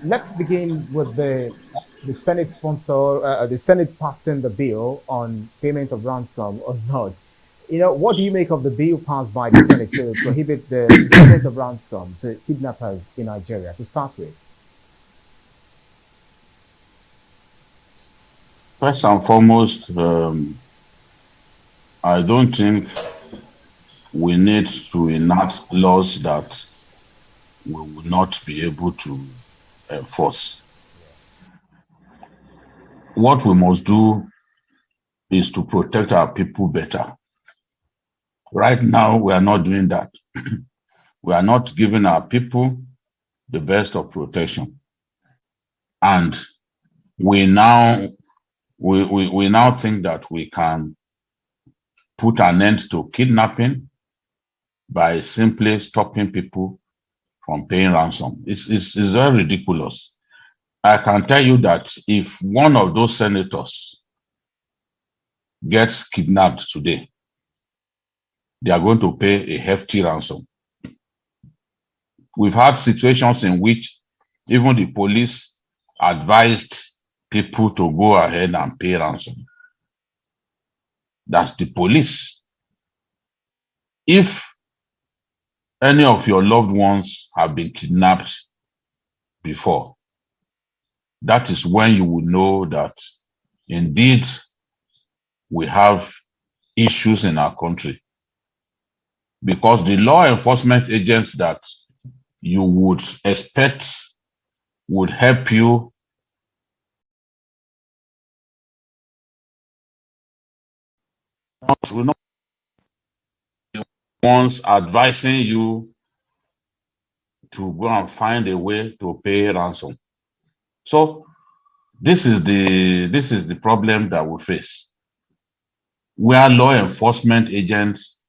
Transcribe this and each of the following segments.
let's begin with the Senate sponsor, the Senate passing the bill on payment of ransom or not. What do you make of the bill passed by the Senate to prohibit the payment of ransom to kidnappers in Nigeria? To start with, First and foremost, I don't think we need to enact laws that we will not be able to enforce. What we must do is to protect our people better. Right now, we are not doing that. We are not giving our people the best of protection. And we now we now think that we can put an end to kidnapping by simply stopping people from paying ransom. It's very ridiculous. I can tell you that if one of those senators gets kidnapped today, they are going to pay a hefty ransom. We've had situations in which even the police advised people to go ahead and pay ransom. That's the police. If any of your loved ones have been kidnapped before, that is when you will know that indeed we have issues in our country. Because the law enforcement agents that you would expect would help you will not be ones advising you to go and find a way to pay ransom. So this is the problem that we face, where law enforcement agents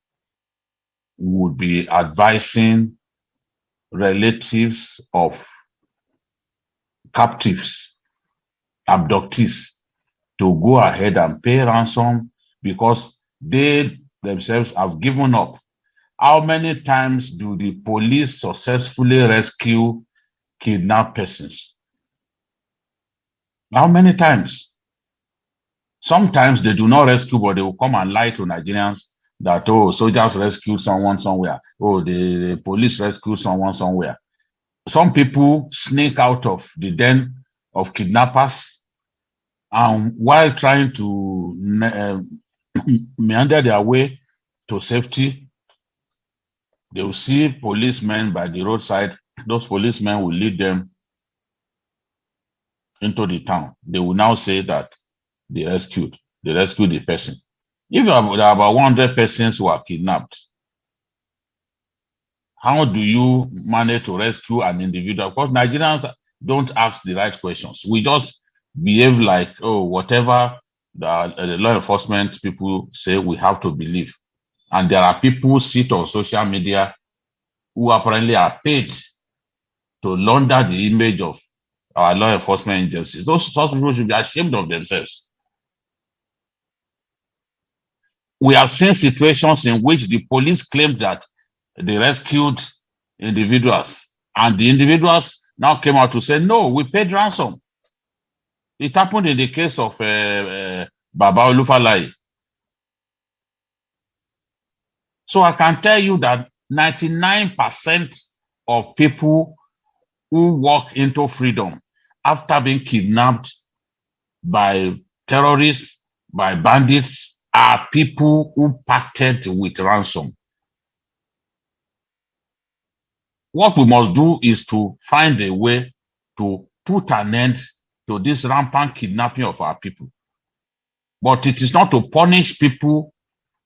would be advising relatives of captives, abductees, to go ahead and pay ransom because they themselves have given up. How many times do the police successfully rescue kidnapped persons? How many times? Sometimes they do not rescue, but they will come and lie to Nigerians that, oh, soldiers rescued someone somewhere. Oh, the police rescued someone somewhere. Some people sneak out of the den of kidnappers, and while trying to meander their way to safety, they will see policemen by the roadside. Those policemen will lead them into the town. They will now say that they rescued the person. If there are about 100 persons who are kidnapped, how do you manage to rescue an individual? Because Nigerians don't ask the right questions. We just behave like, oh, whatever the law enforcement people say, we have to believe. And there are people who sit on social media who apparently are paid to launder the image of our law enforcement agencies. Those such people should be ashamed of themselves. We have seen situations in which the police claimed that they rescued individuals, and the individuals now came out to say, no, we paid ransom. It happened in the case of Baba Olufalaye. So I can tell you that 99% of people who walk into freedom after being kidnapped by terrorists, by bandits, are people who parted with ransom. What we must do is to find a way to put an end to this rampant kidnapping of our people. But it is not to punish people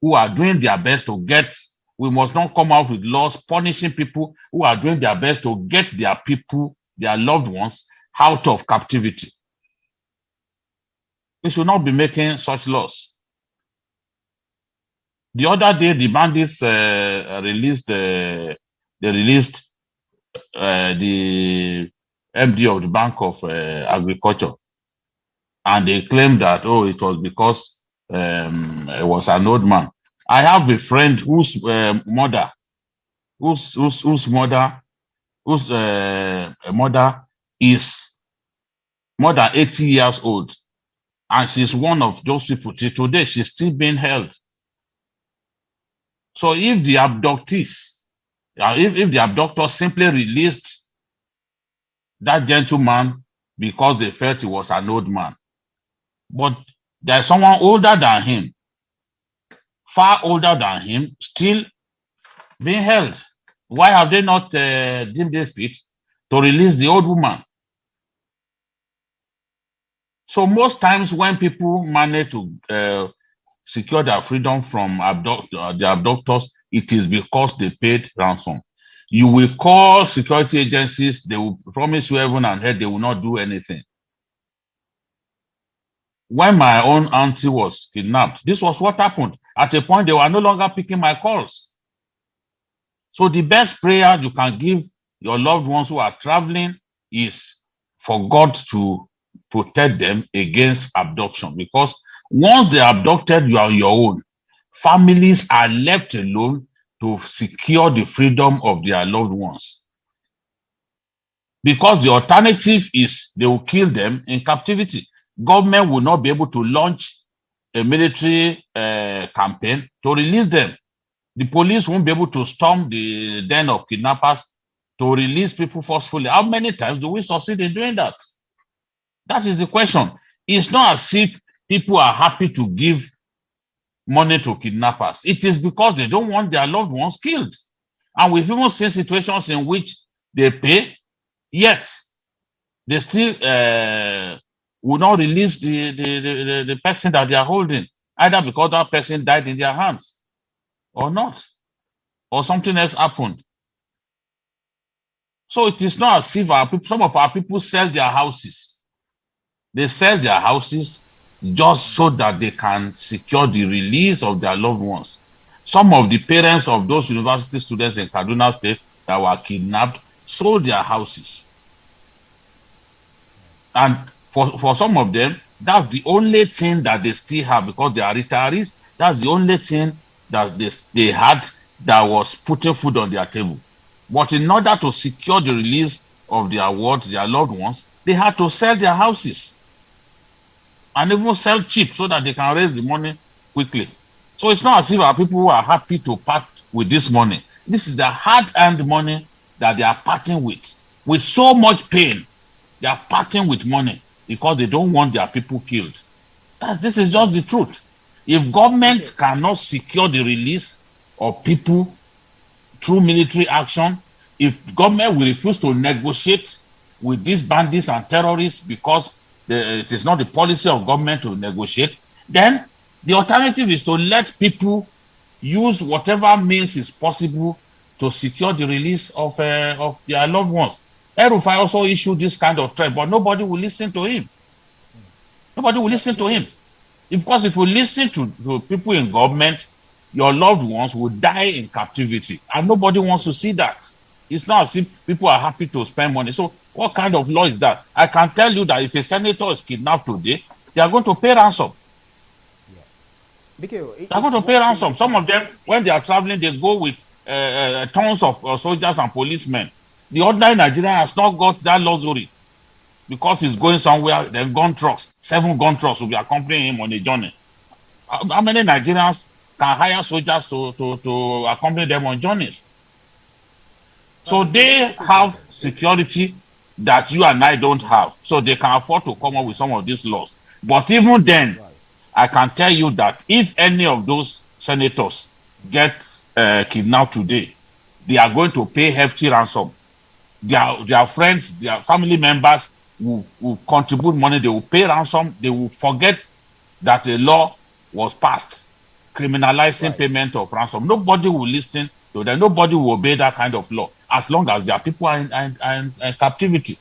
who are doing their best to get, we must not come out with laws punishing people who are doing their best to get their people, their loved ones, out of captivity. We should not be making such laws. The other day, the bandits released the MD of the Bank of Agriculture, and they claimed that, oh, it was because it was an old man. I have a friend whose mother is more than 80 years old, and she's one of those people. Till today, she's still being held. So if the abductees, if the abductors simply released that gentleman because they felt he was an old man, but there's someone older than him, far older than him, still being held. Why have they not deemed it fit to release the old woman? So most times when people manage to secure their freedom from the abductors, it is because they paid ransom. You will call security agencies, they will promise you heaven and hell, they will not do anything. When my own auntie was kidnapped, this was what happened. At a point, they were no longer picking my calls. So the best prayer you can give your loved ones who are traveling is for God to protect them against abduction, because once they are abducted, you are on your own. Families are left alone to secure the freedom of their loved ones, because the alternative is they will kill them in captivity. Government will not be able to launch a military campaign to release them. The police won't be able to storm the den of kidnappers to release people forcefully. How many times do we succeed in doing that? That is the question. It's not as if people are happy to give money to kidnappers. It is because they don't want their loved ones killed. And we've even seen situations in which they pay, yet they still will not release the person that they are holding, either because that person died in their hands or not, or something else happened. So it is not as if some of our people sell their houses. They sell their houses just so that they can secure the release of their loved ones. Some of the parents of those university students in Kaduna State that were kidnapped sold their houses. And for some of them, that's the only thing that they still have, because they are retirees. That's the only thing that they had that was putting food on their table. But in order to secure the release of their loved ones, they had to sell their houses, and even sell cheap so that they can raise the money quickly. So it's not as if our people who are happy to part with this money. This is the hard-earned money that they are parting with so much pain. They are parting with money because they don't want their people killed. This is just the truth. If government cannot secure the release of people through military action, if government will refuse to negotiate with these bandits and terrorists because it is not the policy of government to negotiate, then the alternative is to let people use whatever means is possible to secure the release of their loved ones. El-Rufai also issued this kind of threat, but nobody will listen to him. Nobody will listen to him. Because if you listen to people in government, your loved ones will die in captivity, and nobody wants to see that. It's not as if people are happy to spend money. So what kind of law is that? I can tell you that if a senator is kidnapped today, they are going to pay ransom. BKO, They are going to pay ransom. Some of them, when they are traveling, they go with tons of soldiers and policemen. The ordinary Nigerian has not got that luxury, because he's going somewhere. Then gun trucks, 7 gun trucks will be accompanying him on a journey. How many Nigerians can hire soldiers to accompany them on journeys? So they have security that you and I don't have. So they can afford to come up with some of these laws. But even then, I can tell you that if any of those senators get kidnapped today, they are going to pay hefty ransom. Their friends, their family members will contribute money. They will pay ransom. They will forget that a law was passed criminalizing payment of ransom. Nobody will listen to them. Nobody will obey that kind of law as long as their people are in captivity.